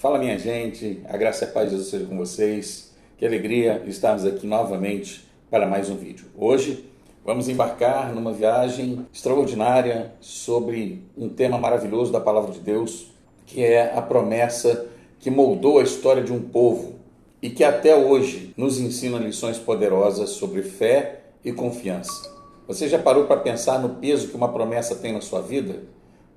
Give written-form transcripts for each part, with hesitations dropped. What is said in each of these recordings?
Fala, minha gente, a graça e a paz de Jesus seja com vocês. Que alegria estarmos aqui novamente para mais um vídeo. Hoje vamos embarcar numa viagem extraordinária sobre um tema maravilhoso da Palavra de Deus, que é a promessa que moldou a história de um povo e que até hoje nos ensina lições poderosas sobre fé e confiança. Você já parou para pensar no peso que uma promessa tem na sua vida?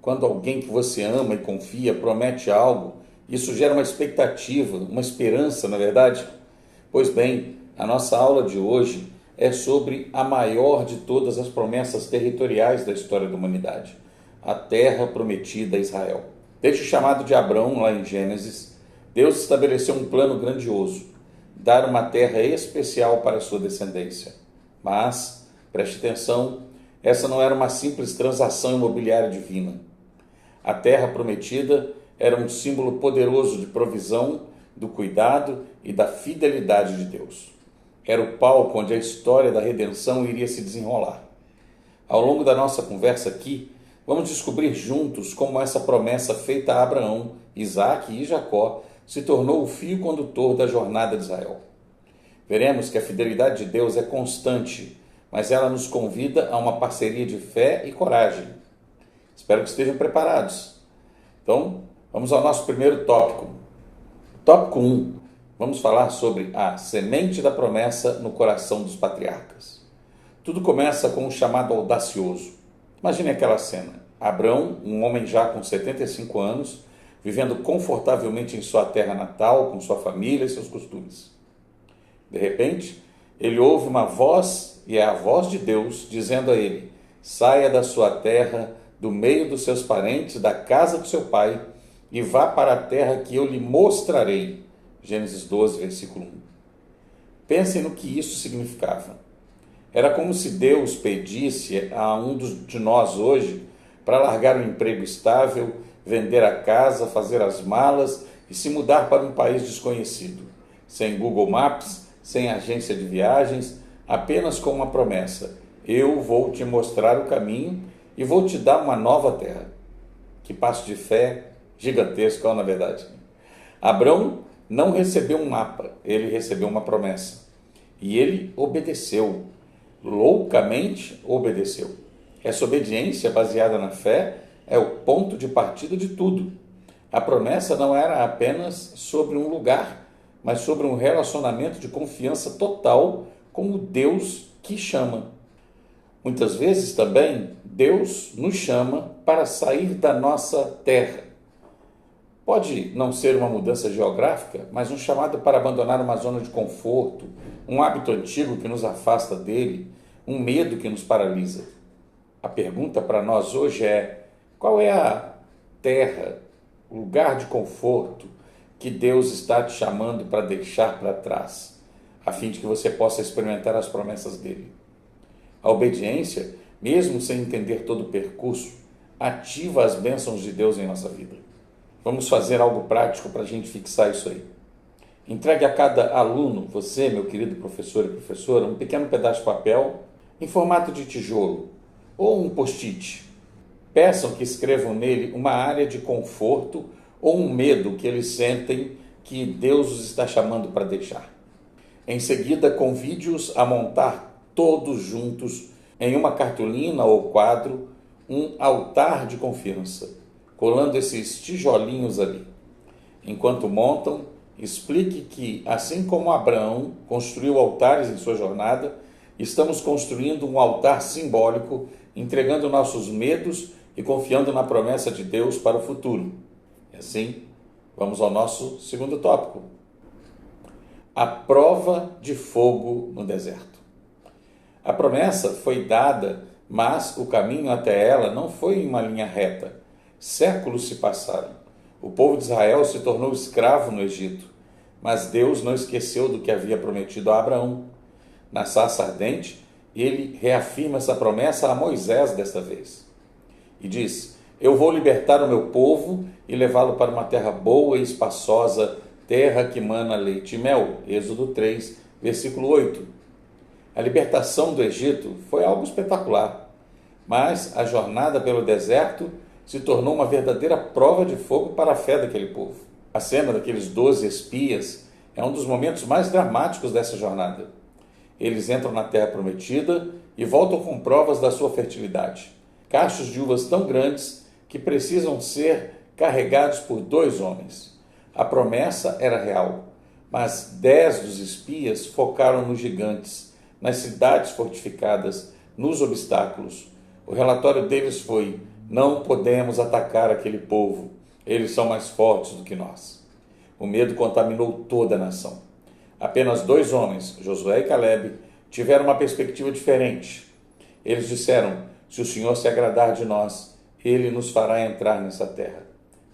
Quando alguém que você ama e confia promete algo, isso gera uma expectativa, uma esperança, na verdade? Pois bem, a nossa aula de hoje é sobre a maior de todas as promessas territoriais da história da humanidade, a terra prometida a Israel. Desde o chamado de Abrão, lá em Gênesis, Deus estabeleceu um plano grandioso, dar uma terra especial para a sua descendência. Mas, preste atenção, essa não era uma simples transação imobiliária divina. A terra prometida era um símbolo poderoso de provisão, do cuidado e da fidelidade de Deus. Era o palco onde a história da redenção iria se desenrolar. Ao longo da nossa conversa aqui, vamos descobrir juntos como essa promessa feita a Abraão, Isaque e Jacó se tornou o fio condutor da jornada de Israel. Veremos que a fidelidade de Deus é constante, mas ela nos convida a uma parceria de fé e coragem. Espero que estejam preparados. Então, vamos ao nosso primeiro tópico. Tópico 1. Vamos falar sobre a semente da promessa no coração dos patriarcas. Tudo começa com um chamado audacioso. Imagine aquela cena. Abrão, um homem já com 75 anos, vivendo confortavelmente em sua terra natal, com sua família e seus costumes. De repente, ele ouve uma voz, e é a voz de Deus, dizendo a ele: saia da sua terra, do meio dos seus parentes, da casa do seu pai, e vá para a terra que eu lhe mostrarei. Gênesis 12, versículo 1. Pensem no que isso significava. Era como se Deus pedisse a um de nós hoje para largar um emprego estável, vender a casa, fazer as malas e se mudar para um país desconhecido, sem Google Maps, sem agência de viagens, apenas com uma promessa: eu vou te mostrar o caminho e vou te dar uma nova terra. Que passo de fé gigantesco, na verdade. Abrão não recebeu um mapa, ele recebeu uma promessa. E ele obedeceu, loucamente obedeceu. Essa obediência baseada na fé é o ponto de partida de tudo. A promessa não era apenas sobre um lugar, mas sobre um relacionamento de confiança total com o Deus que chama. Muitas vezes também Deus nos chama para sair da nossa terra. Pode não ser uma mudança geográfica, mas um chamado para abandonar uma zona de conforto, um hábito antigo que nos afasta dele, um medo que nos paralisa. A pergunta para nós hoje é: qual é a terra, o lugar de conforto que Deus está te chamando para deixar para trás, a fim de que você possa experimentar as promessas dele? A obediência, mesmo sem entender todo o percurso, ativa as bênçãos de Deus em nossa vida. Vamos fazer algo prático para a gente fixar isso aí. Entregue a cada aluno, você, meu querido professor e professora, um pequeno pedaço de papel em formato de tijolo ou um post-it. Peçam que escrevam nele uma área de conforto ou um medo que eles sentem que Deus os está chamando para deixar. Em seguida, convide-os a montar todos juntos em uma cartolina ou quadro um altar de confiança, colando esses tijolinhos ali. Enquanto montam, explique que, assim como Abraão construiu altares em sua jornada, estamos construindo um altar simbólico, entregando nossos medos e confiando na promessa de Deus para o futuro. E assim, vamos ao nosso segundo tópico: a prova de fogo no deserto. A promessa foi dada, mas o caminho até ela não foi em uma linha reta. Séculos se passaram. O povo de Israel se tornou escravo no Egito, mas Deus não esqueceu do que havia prometido a Abraão. Na sarça ardente, ele reafirma essa promessa a Moisés desta vez. E diz: eu vou libertar o meu povo e levá-lo para uma terra boa e espaçosa, terra que mana leite e mel. Êxodo 3, versículo 8. A libertação do Egito foi algo espetacular, mas a jornada pelo deserto se tornou uma verdadeira prova de fogo para a fé daquele povo. A cena daqueles 12 espias é um dos momentos mais dramáticos dessa jornada. Eles entram na terra prometida e voltam com provas da sua fertilidade. Cachos de uvas tão grandes que precisam ser carregados por 2 homens. A promessa era real, mas 10 dos espias focaram nos gigantes, nas cidades fortificadas, nos obstáculos. O relatório deles foi: não podemos atacar aquele povo, eles são mais fortes do que nós. O medo contaminou toda a nação. Apenas 2 homens, Josué e Calebe, tiveram uma perspectiva diferente. Eles disseram: se o Senhor se agradar de nós, Ele nos fará entrar nessa terra.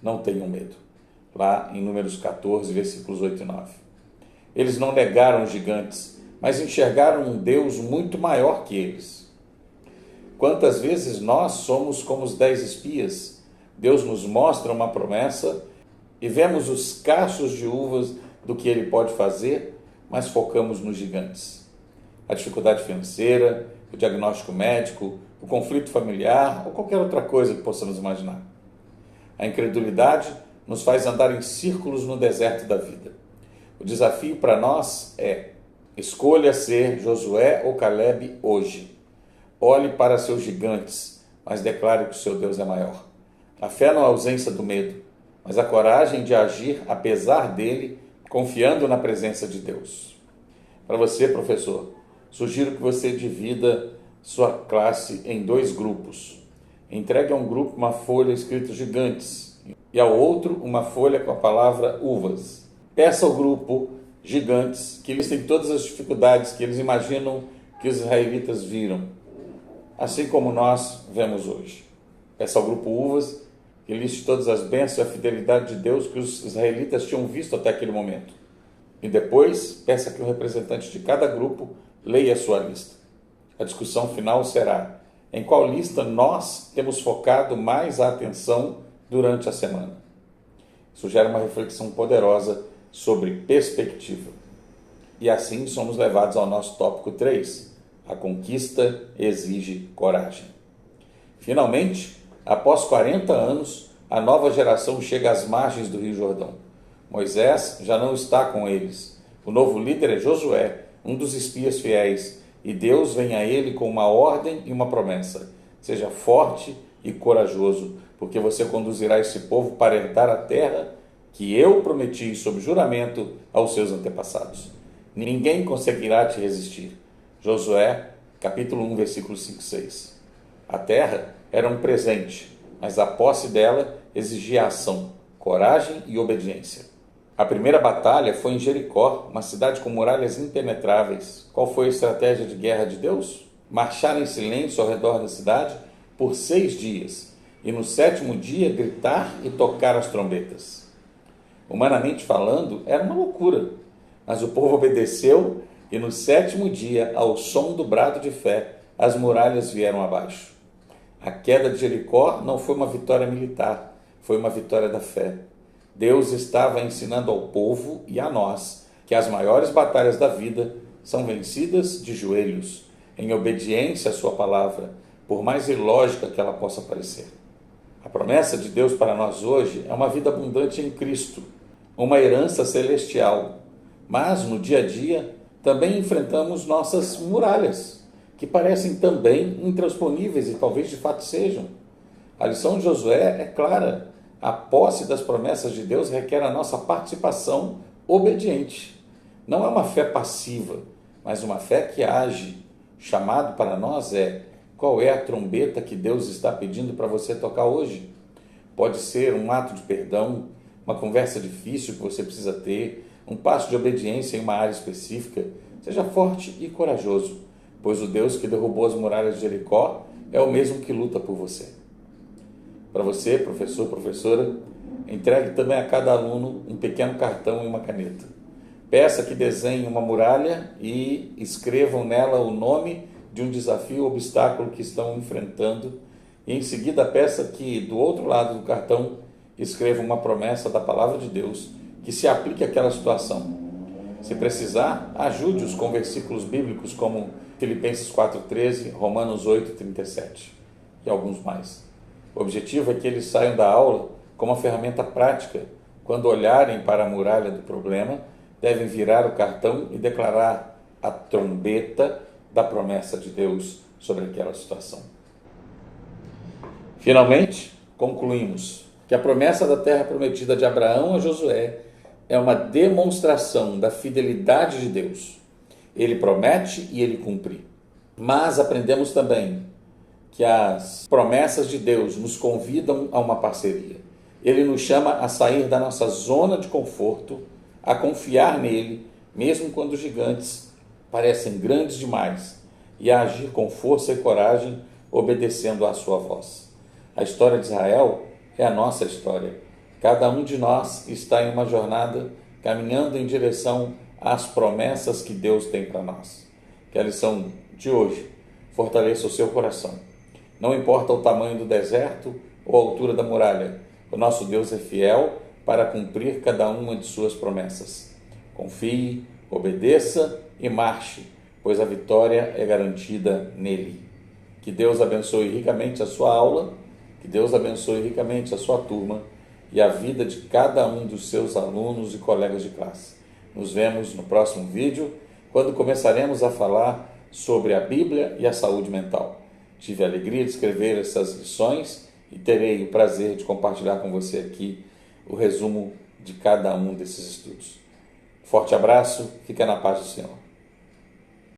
Não tenham medo. Lá em Números 14, versículos 8 e 9. Eles não negaram os gigantes, mas enxergaram um Deus muito maior que eles. Quantas vezes nós somos como os 10 espias? Deus nos mostra uma promessa e vemos os cachos de uvas do que Ele pode fazer, mas focamos nos gigantes. A dificuldade financeira, o diagnóstico médico, o conflito familiar ou qualquer outra coisa que possamos imaginar. A incredulidade nos faz andar em círculos no deserto da vida. O desafio para nós é: escolha ser Josué ou Calebe hoje. Olhe para seus gigantes, mas declare que o seu Deus é maior. A fé não é a ausência do medo, mas a coragem de agir apesar dele, confiando na presença de Deus. Para você, professor, sugiro que você divida sua classe em 2 grupos. Entregue a um grupo uma folha escrita gigantes e ao outro uma folha com a palavra uvas. Peça ao grupo gigantes que listem todas as dificuldades que eles imaginam que os israelitas viram, assim como nós vemos hoje. Peça ao grupo uvas que liste todas as bênçãos e a fidelidade de Deus que os israelitas tinham visto até aquele momento. E depois, peça que o representante de cada grupo leia a sua lista. A discussão final será: em qual lista nós temos focado mais a atenção durante a semana? Isso gera uma reflexão poderosa sobre perspectiva. E assim somos levados ao nosso tópico 3. A conquista exige coragem. Finalmente, após 40 anos, a nova geração chega às margens do Rio Jordão. Moisés já não está com eles. O novo líder é Josué, um dos espias fiéis, e Deus vem a ele com uma ordem e uma promessa: seja forte e corajoso, porque você conduzirá esse povo para herdar a terra que eu prometi sob juramento aos seus antepassados. Ninguém conseguirá te resistir. Josué, capítulo 1, versículos 5 e 6. A terra era um presente, mas a posse dela exigia ação, coragem e obediência. A primeira batalha foi em Jericó, uma cidade com muralhas impenetráveis. Qual foi a estratégia de guerra de Deus? Marchar em silêncio ao redor da cidade por 6 dias, e no 7º dia gritar e tocar as trombetas. Humanamente falando, era uma loucura, mas o povo obedeceu e no 7º dia, ao som do brado de fé, as muralhas vieram abaixo. A queda de Jericó não foi uma vitória militar, foi uma vitória da fé. Deus estava ensinando ao povo e a nós que as maiores batalhas da vida são vencidas de joelhos, em obediência à sua palavra, por mais ilógica que ela possa parecer. A promessa de Deus para nós hoje é uma vida abundante em Cristo, uma herança celestial, mas no dia a dia também enfrentamos nossas muralhas, que parecem também intransponíveis e talvez de fato sejam. A lição de Josué é clara: a posse das promessas de Deus requer a nossa participação obediente. Não é uma fé passiva, mas uma fé que age. O chamado para nós é: qual é a trombeta que Deus está pedindo para você tocar hoje? Pode ser um ato de perdão, uma conversa difícil que você precisa ter, um passo de obediência em uma área específica. Seja forte e corajoso, pois o Deus que derrubou as muralhas de Jericó é o mesmo que luta por você. Para você, professor, professora, entregue também a cada aluno um pequeno cartão e uma caneta. Peça que desenhem uma muralha e escrevam nela o nome de um desafio ou obstáculo que estão enfrentando, e em seguida peça que do outro lado do cartão escreva uma promessa da palavra de Deus que se aplique àquela situação. Se precisar, ajude-os com versículos bíblicos como Filipenses 4,13, Romanos 8,37 e alguns mais. O objetivo é que eles saiam da aula com uma ferramenta prática quando olharem para a muralha do problema, devem virar o cartão e declarar a trombeta da promessa de Deus sobre aquela situação. Finalmente, concluímos que a promessa da terra prometida de Abraão a Josué é uma demonstração da fidelidade de Deus. Ele promete e ele cumpre. Mas aprendemos também que as promessas de Deus nos convidam a uma parceria. Ele nos chama a sair da nossa zona de conforto, a confiar nele, mesmo quando os gigantes parecem grandes demais, e a agir com força e coragem, obedecendo à sua voz. A história de Israel é a nossa história. Cada um de nós está em uma jornada caminhando em direção às promessas que Deus tem para nós. Que a lição de hoje fortaleça o seu coração. Não importa o tamanho do deserto ou a altura da muralha, o nosso Deus é fiel para cumprir cada uma de suas promessas. Confie, obedeça e marche, pois a vitória é garantida nele. Que Deus abençoe ricamente a sua aula, que Deus abençoe ricamente a sua turma e a vida de cada um dos seus alunos e colegas de classe. Nos vemos no próximo vídeo, quando começaremos a falar sobre a Bíblia e a saúde mental. Tive a alegria de escrever essas lições e terei o prazer de compartilhar com você aqui o resumo de cada um desses estudos. Forte abraço, fica na paz do Senhor.